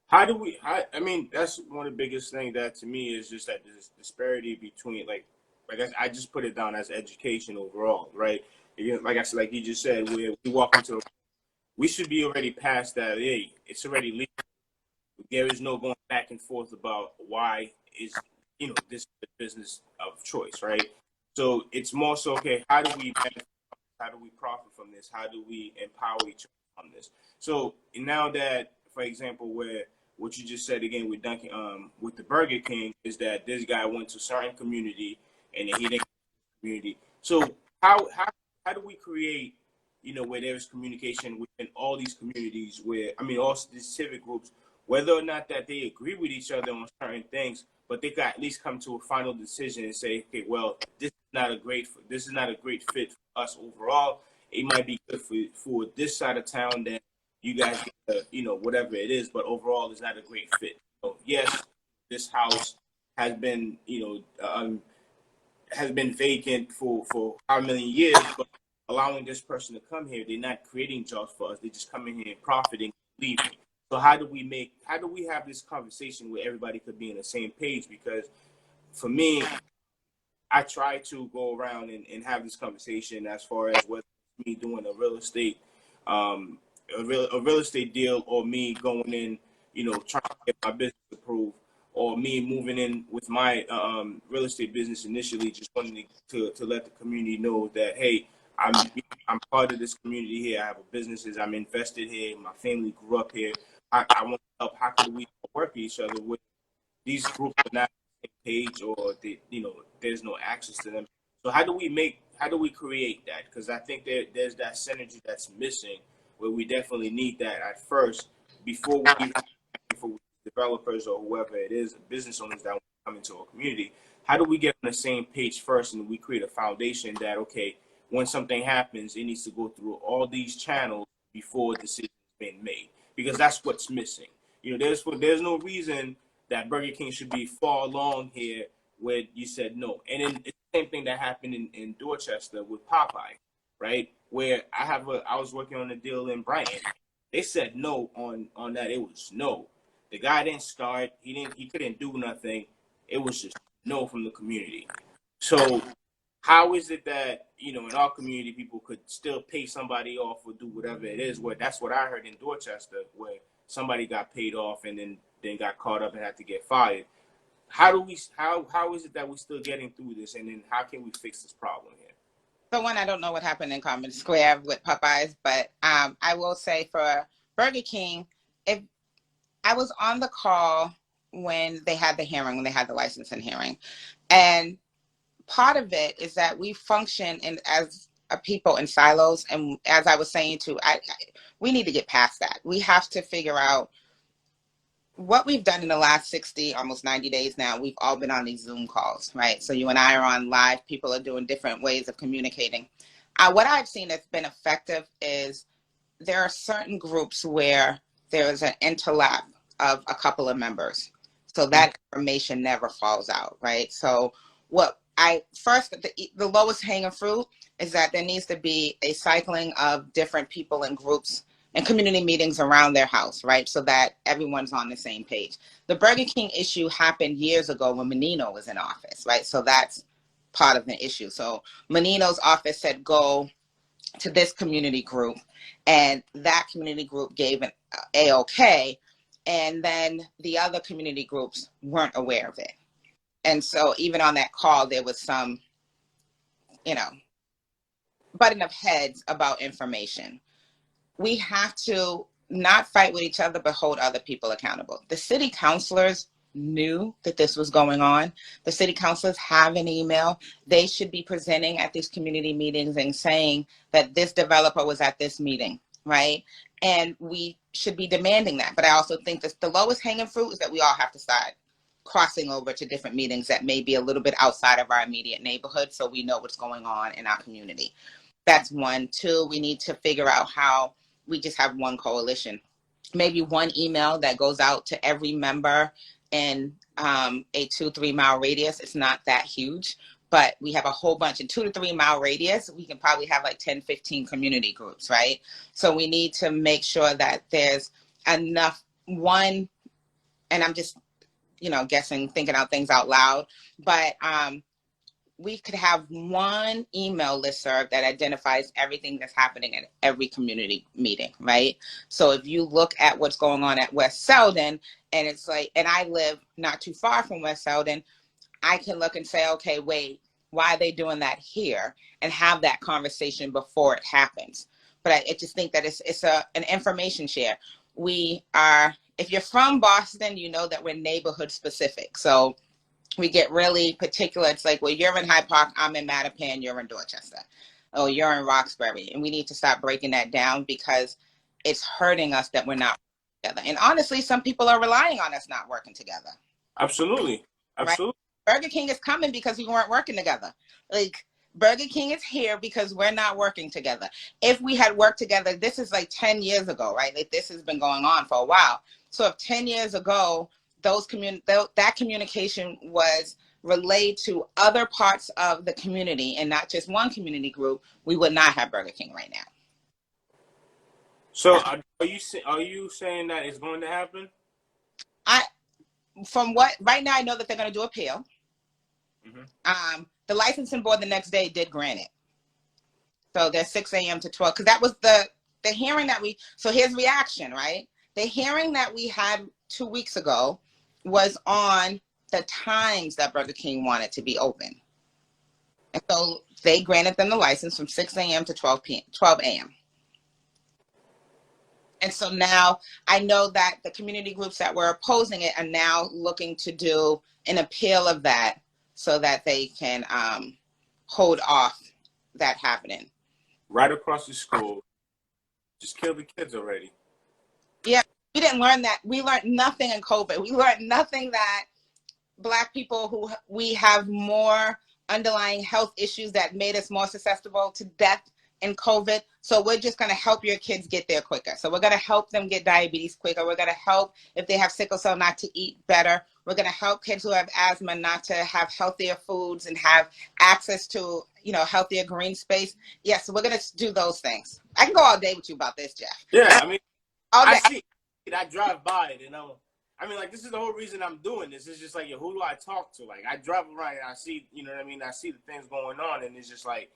Speaker 1: How do we? I mean, that's one of the biggest things that to me is just that this disparity between I just put it down as education overall, right? Like I said, like you just said, where we walk into, we should be already past that. Hey, it's already legal. There is no going back and forth about why is this is the business of choice, right? So it's more so, okay, how do we benefit? How do we profit from this? How do we empower each other on this? So now that, for example, where what you just said again with Dunkin', with the Burger King, is that this guy went to a certain community and then he didn't community. So how do we create, where there's communication within all these communities, where all these civic groups, whether or not that they agree with each other on certain things, but they can at least come to a final decision and say, okay, well, this is not a great fit for us overall. It might be good for this side of town that you guys get, whatever it is, but overall, it's not a great fit. So yes, this house has been, has been vacant for how many years, but allowing this person to come here, they're not creating jobs for us. They just come in here and profiting, leaving. So how do we have this conversation where everybody could be on the same page? Because for me, I try to go around and have this conversation as far as whether it's me doing a real estate, a real estate deal, or me going in, trying to get my business approved, or me moving in with my real estate business initially, just wanting to let the community know that, hey, I'm part of this community here. I have businesses. I'm invested here. My family grew up here. I want to help. How can we work with each other? With these groups are not on the same page, or there's no access to them. So how do we create that? Because I think there's that synergy that's missing, where we definitely need that at first before we for developers or whoever it is, business owners that want to come into our community. How do we get on the same page first, and we create a foundation that, okay, when something happens, it needs to go through all these channels before a decision is being made, because that's what's missing. There's no reason that Burger King should be far along here where you said no. And then it's the same thing that happened in Dorchester with Popeye, right? Where I was working on a deal in Brighton. They said no on that. It was no. The guy didn't start. He couldn't do nothing. It was just no from the community. So how is it that, in our community, people could still pay somebody off or do whatever it is? Where that's what I heard in Dorchester, where somebody got paid off and then got caught up and had to get fired. How is it that we're still getting through this, and then how can we fix this problem here?
Speaker 2: So one, I don't know what happened in Common Square with Popeyes, but I will say for Burger King, if I was on the call when they had the hearing, when they had the licensing hearing, and part of it is that we function as a people in silos, and as I was saying too, we need to get past that. We have to figure out what we've done in the last 60, almost 90 days now. We've all been on these Zoom calls, right? So you and I are on live. People are doing different ways of communicating. What I've seen that's been effective is there are certain groups where there is an interlap of a couple of members. So that information never falls out, right? So the lowest hanging fruit is that there needs to be a cycling of different people and groups and community meetings around their house, right? So that everyone's on the same page. The Burger King issue happened years ago when Menino was in office, right? So that's part of the issue. So Menino's office said go, to this community group, and that community group gave an A-OK, and then the other community groups weren't aware of it. And so even on that call, there was some, you know, butting of heads about information. We have to not fight with each other, but hold other people accountable. The city councilors knew that this was going on. The city councilors have an email. They should be presenting at these community meetings and saying that this developer was at this meeting, right? And we should be demanding that. But I also think that the lowest hanging fruit is that we all have to start crossing over to different meetings that may be a little bit outside of our immediate neighborhood, so we know what's going on in our community. That's one. Two, we need to figure out how we just have one coalition. Maybe one email that goes out to every member in a 2-3 mile radius. It's not that huge, but we have a whole bunch in 2 to 3 mile radius. We can probably have like 10-15 community groups, right? So we need to make sure that there's enough one, and I'm just, guessing, thinking out things out loud, but we could have one email listserv that identifies everything that's happening at every community meeting, right? So if you look at what's going on at West Selden, and it's like, and I live not too far from West Selden, I can look and say, okay, wait, why are they doing that here? And have that conversation before it happens. But I just think that it's an information share. If you're from Boston, you know that we're neighborhood specific. So we get really particular. It's like, well, you're in Hyde Park, I'm in Mattapan, you're in Dorchester. Oh, you're in Roxbury. And we need to stop breaking that down because it's hurting us that we're not together. And honestly, some people are relying on us not working together.
Speaker 1: Absolutely. Absolutely.
Speaker 2: Right? Burger King is coming because we weren't working together. Like, Burger King is here because we're not working together. If we had worked together, this is like 10 years ago, right? Like, this has been going on for a while. So if 10 years ago, that communication was relayed to other parts of the community and not just one community group, we would not have Burger King right now.
Speaker 1: So are you saying that it's going to happen?
Speaker 2: Right now I know that they're going to do appeal. Mm-hmm. The licensing board the next day did grant it. So they're 6 a.m. to 12, because that was the hearing that so here's reaction, right? The hearing that we had 2 weeks ago was on the times that Burger King wanted to be open. And so they granted them the license from 6 a.m. to 12 a.m. And so now I know that the community groups that were opposing it are now looking to do an appeal of that so that they can hold off that happening.
Speaker 1: Right across the school. Just kill the kids already.
Speaker 2: Yeah, we didn't learn that. We learned nothing in COVID. We learned nothing that Black people we have more underlying health issues that made us more susceptible to death in COVID. So we're just going to help your kids get there quicker. So we're going to help them get diabetes quicker. We're going to help, if they have sickle cell, not to eat better. We're going to help kids who have asthma not to have healthier foods and have access to, healthier green space. Yes, so we're going to do those things. I can go all day with you about this, Jeff.
Speaker 1: Yeah, I mean, I see it. I drive by it, this is the whole reason I'm doing this. It's just like, who do I talk to? Like, I drive around and I see, I see the things going on, and it's just like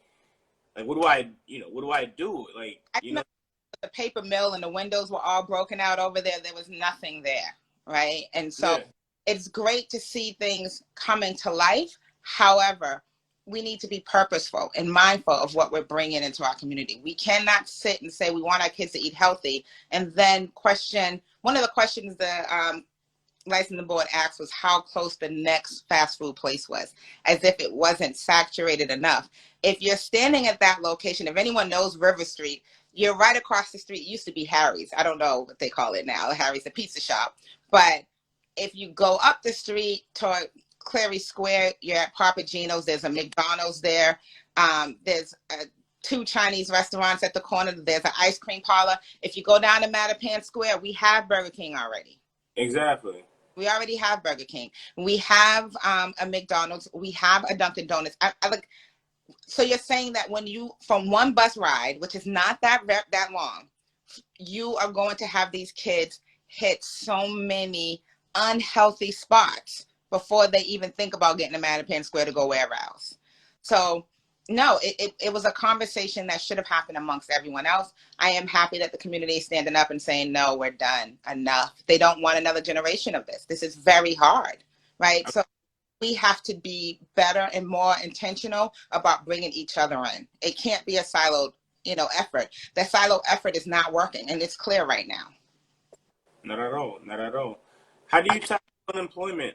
Speaker 1: what do I do? Like,
Speaker 2: the paper mill and the windows were all broken out over there. There was nothing there, right? And so It's great to see things coming to life. However, we need to be purposeful and mindful of what we're bringing into our community. We cannot sit and say we want our kids to eat healthy and then question. One of the questions the licensing board asked was how close the next fast food place was, as if it wasn't saturated enough. If you're standing at that location, if anyone knows River Street, you're right across the street. It used to be Harry's. I don't know what they call it now. Harry's, a pizza shop. But if you go up the street toward Clary Square, you're at Papa Gino's. There's a McDonald's there. There's 2 Chinese restaurants at the corner. There's an ice cream parlor. If you go down to Mattapan Square, we have Burger King already.
Speaker 1: Exactly.
Speaker 2: We already have Burger King. We have a McDonald's. We have a Dunkin' Donuts. So you're saying that when you, from one bus ride, which is not that long, you are going to have these kids hit so many unhealthy spots before they even think about getting to Mattapan Square to go wherever else. So No, it was a conversation that should have happened amongst everyone else. I am happy that the community is standing up and saying, no, we're done. Enough. They don't want another generation of this. This is very hard, right? So we have to be better and more intentional about bringing each other in. It can't be a siloed, effort. That silo effort is not working, and it's clear right now.
Speaker 1: Not at all. Not at all. How do you tackle unemployment?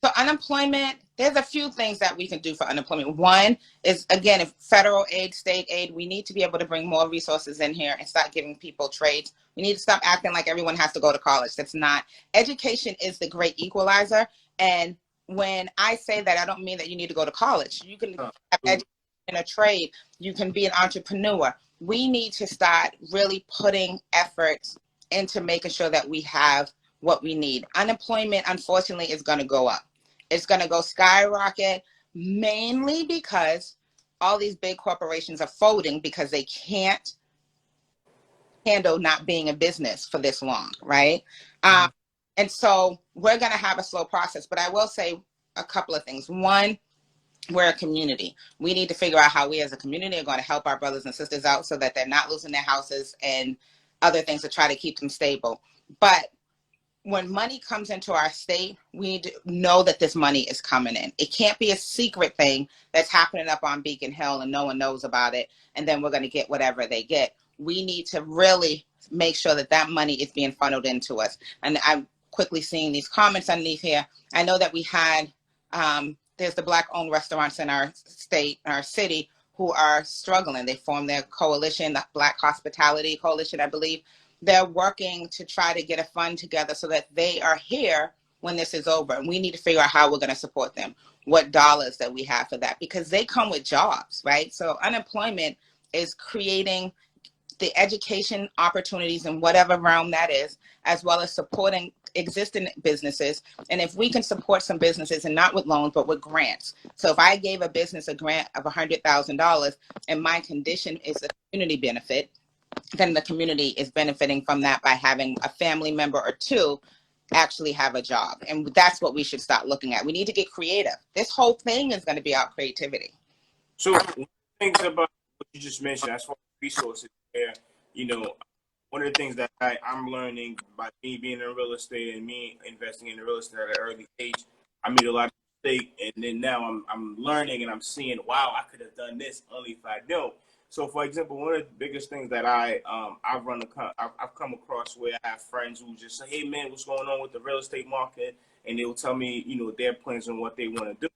Speaker 2: So unemployment, there's a few things that we can do for unemployment. One is, again, if federal aid, state aid, we need to be able to bring more resources in here and start giving people trades. We need to stop acting like everyone has to go to college. That's not. Education is the great equalizer. And when I say that, I don't mean that you need to go to college. You can have education in a trade. You can be an entrepreneur. We need to start really putting efforts into making sure that we have what we need. Unemployment, unfortunately, is going to go up. It's going to go skyrocket, mainly because all these big corporations are folding because they can't handle not being in business for this long, right? And so we're going to have a slow process. But I will say a couple of things. One, we're a community. We need to figure out how we as a community are going to help our brothers and sisters out so that they're not losing their houses and other things to try to keep them stable. But when money comes into our state, we need to know that this money is coming in. It can't be a secret thing that's happening up on Beacon Hill and no one knows about it, and then we're going to get whatever they get. We need to really make sure that that money is being funneled into us. And I'm quickly seeing these comments underneath here. I know that we had, there's the Black-owned restaurants in our state, our city, who are struggling. They formed their coalition, the Black Hospitality Coalition, I believe. They're working to try to get a fund together so that they are here when this is over. And we need to figure out how we're going to support them, what dollars that we have for that, because they come with jobs, right? So unemployment is creating the education opportunities in whatever realm that is, as well as supporting existing businesses. And if we can support some businesses, and not with loans, but with grants. So if I gave a business a grant of $100,000 and my condition is a community benefit, then the community is benefiting from that by having a family member or two actually have a job. And that's what we should start looking at. We need to get creative. This whole thing is going to be about creativity.
Speaker 1: So one of the things about what you just mentioned, as far as resources, there, one of the things that I'm learning by me being in real estate and me investing in real estate at an early age, I made a lot of mistakes, and then now I'm learning and I'm seeing, wow, I could have done this only if I knew. So, for example, one of the biggest things that I've come across where I have friends who just say, "Hey, man, what's going on with the real estate market?" And they will tell me, their plans on what they want to do.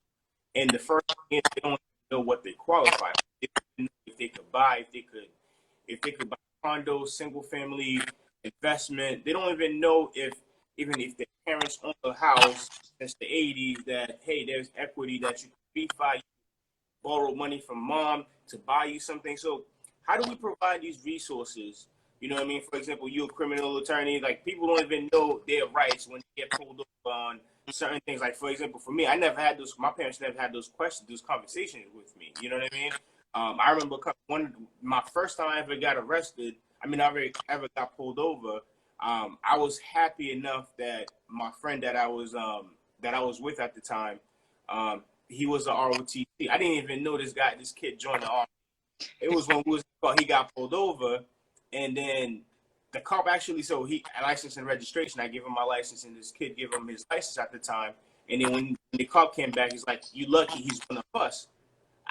Speaker 1: And the first thing is they don't know what they qualify for. They don't know if they could buy, if they could buy condos, single family investment. They don't even know even if their parents own a house since the 80s, that hey, there's equity that you can refi, borrow money from mom to buy you something. So how do we provide these resources? You know what I mean? For example, you're a criminal attorney. Like, people don't even know their rights when they get pulled over on certain things. Like, for example, for me, my parents never had those conversations with me. You know what I mean? I remember my first time I ever got arrested, I ever got pulled over. I was happy enough that my friend that I was with at the time, he was an ROTC. I didn't even know this kid joined the army. It was when he got pulled over, and then the cop actually, so he license and registration. I give him my license, and this kid gave him his license at the time. And then when the cop came back, he's like, "You lucky he's one of us."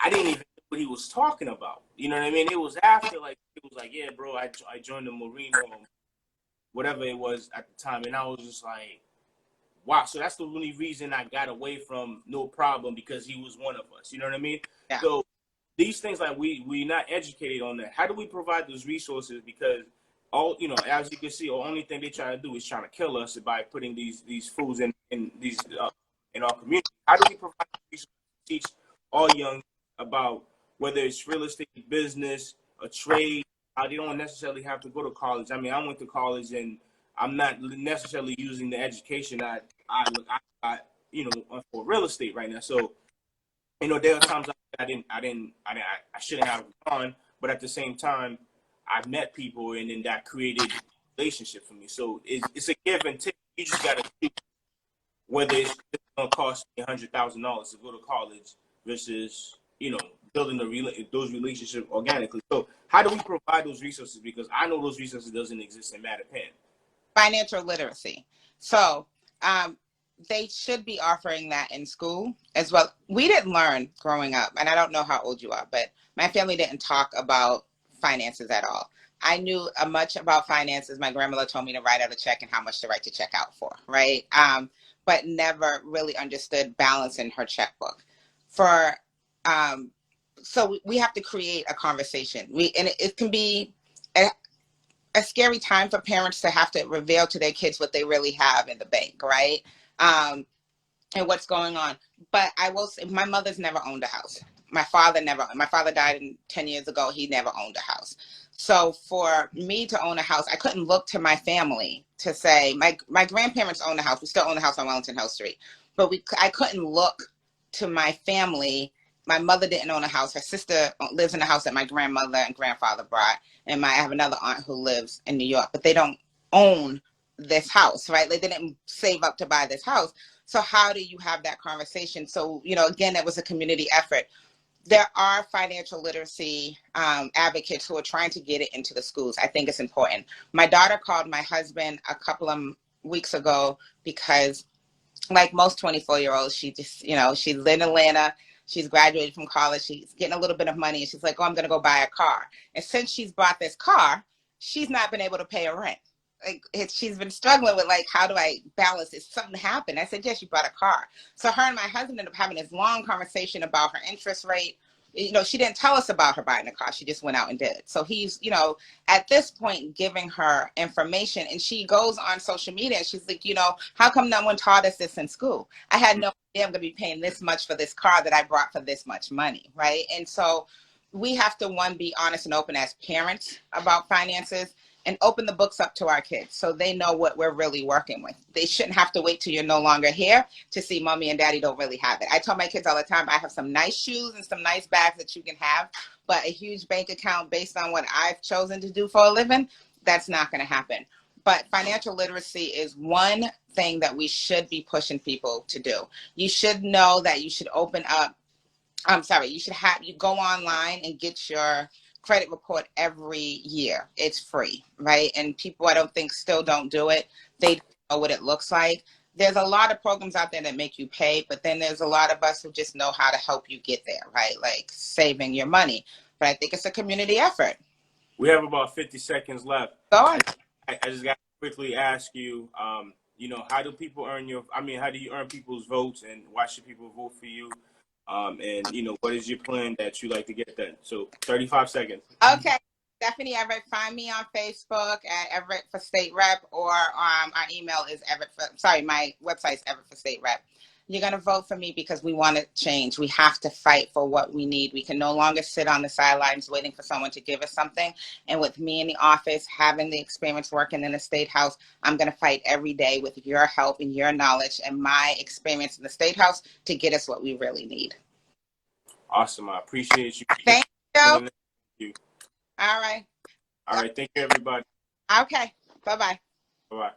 Speaker 1: I didn't even know what he was talking about. You know what I mean? It was after, like, it was like, "Yeah, bro, I joined the Marine or whatever it was at the time," and I was just like, wow, so that's the only reason I got away from no problem, because he was one of us. You know what I mean?
Speaker 2: Yeah.
Speaker 1: So these things, like, we not educated on that. How do we provide those resources? Because as you can see, the only thing they try to do is trying to kill us by putting these foods in these in our community. How do we provide resources to teach all young about whether it's real estate, business, a trade? They don't necessarily have to go to college. I mean, I went to college, and I'm not necessarily using the education I got, for real estate right now. So, there are times I shouldn't have gone, but at the same time, I met people, and then that created a relationship for me. So it's a give and take. You just got to choose whether it's going to cost me $100,000 to go to college versus building those relationships organically. So how do we provide those resources? Because I know those resources doesn't exist in Mattapan.
Speaker 2: Financial literacy. So they should be offering that in school as well. We didn't learn growing up, and I don't know how old you are, but my family didn't talk about finances at all. I knew much about finances. My grandmother told me to write out a check and how much to write the check out for, right? But never really understood balance in her checkbook. For so we have to create a conversation. It can be a scary time for parents to have to reveal to their kids what they really have in the bank, right? And what's going on. But I will say, my mother's never owned a house. My father died 10 years ago. He never owned a house. So for me to own a house, I couldn't look to my family to say, my grandparents owned a house. We still own a house on Wellington Hill Street. But I couldn't look to my family. My mother didn't own a house. Her sister lives in a house that my grandmother and grandfather bought. And I have another aunt who lives in New York, but they don't own this house, right? They didn't save up to buy this house. So how do you have that conversation? So, again, it was a community effort. There are financial literacy advocates who are trying to get it into the schools. I think it's important. My daughter called my husband a couple of weeks ago because, like most 24-year-olds, she just, she lived in Atlanta. She's graduated from college. She's getting a little bit of money. And she's like, oh, I'm going to go buy a car. And since she's bought this car, she's not been able to pay her rent. She's been struggling with, how do I balance this? Something happened. I said, yes, you bought a car. So her and my husband ended up having this long conversation about her interest rate. She didn't tell us about her buying a car. She just went out and did it. So he's, at this point, giving her information. And she goes on social media and she's like, how come no one taught us this in school? I had no idea I'm going to be paying this much for this car that I brought for this much money, right? And so we have to, one, be honest and open as parents about finances, and open the books up to our kids so they know what we're really working with. They shouldn't have to wait till you're no longer here to see mommy and daddy don't really have it. I tell my kids all the time, I have some nice shoes and some nice bags that you can have, but a huge bank account based on what I've chosen to do for a living, that's not going to happen. But financial literacy is one thing that we should be pushing people to do. You should know that you should you go online and get your credit report every year. It's free, right? And people, I don't think, still don't do it. They don't know what it looks like. There's a lot of programs out there that make you pay, but then there's a lot of us who just know how to help you get there, right? Like saving your money. But I think it's a community effort.
Speaker 1: We have about 50 seconds left.
Speaker 2: Go on.
Speaker 1: I just got to quickly ask you, how do people how do you earn people's votes, and why should people vote for you? And what is your plan that you like to get done? So 35 seconds.
Speaker 2: Okay. Stephanie Everett, find me on Facebook at Everett for State Rep, or our email is my website is Everett for State Rep. You're going to vote for me because we want to change. We have to fight for what we need. We can no longer sit on the sidelines waiting for someone to give us something. And with me in the office, having the experience working in the State House, I'm going to fight every day with your help and your knowledge and my experience in the State House to get us what we really need.
Speaker 1: Awesome. I appreciate you.
Speaker 2: Thank you.
Speaker 1: Thank you.
Speaker 2: All right.
Speaker 1: All right. Thank you, everybody.
Speaker 2: Okay. Bye-bye.
Speaker 1: Bye-bye.